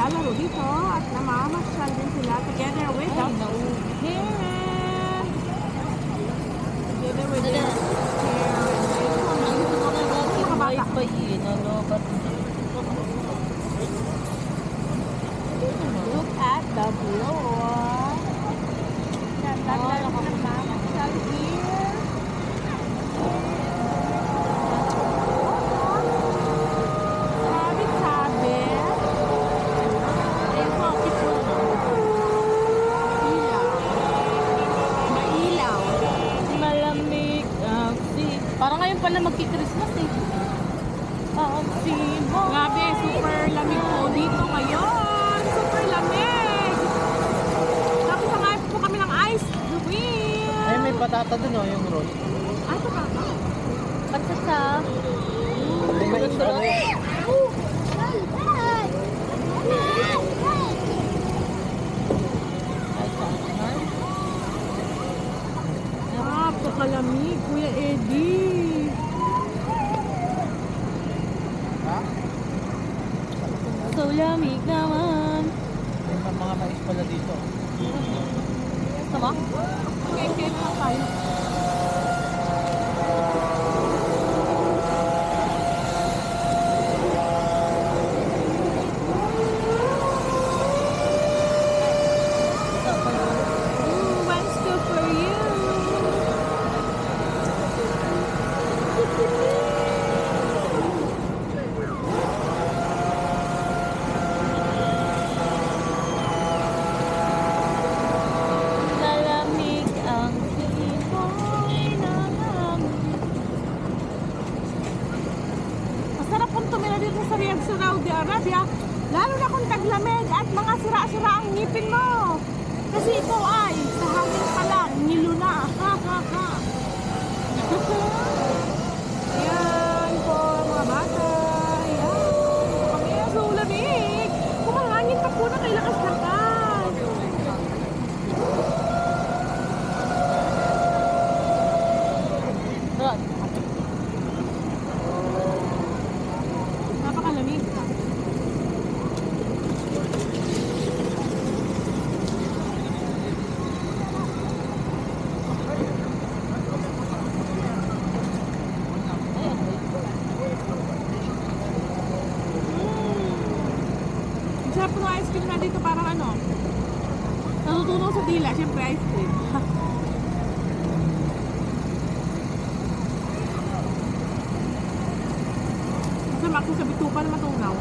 naglalaro dito at namamasyal din sila together with the parents. Together with their Look at the floor. Ganda na namamasyal here. Sabi-sabi. Mailaw. Malamig ang parang ngayon pala magki-Christmas eh. Grabe, super lamig po dito ngayon. Super lamig. Tapos sangayon po kami ng ice cream. Ay, may patata dun oh, yung roll. Ay, patata. Patata. May mais pa rin. Napakalamig, Kuya Eddie. So lamig naman. May mga mais pala dito. Tama? Okay, pa tayo. One's two for you. Lalamig ang simoy ng hangin. Masarap kung tumira dito sa Riyadh, Saudi Arabia, lalo na kung taglamig at mga sira-sira ang ngipin mo. Kasi ito ay sa hangin pa lang, nilo na. Ha ha ha. Yan po mga bata. Yan. Kami ang so lamig. Kumahangin pa po na kay lakas-lakas. Napakalamig. Ang sarap ng ice cream na dito, parang ano, natutunaw sa dila, syempre ice cream. Masama ako sa bituka na matunaw.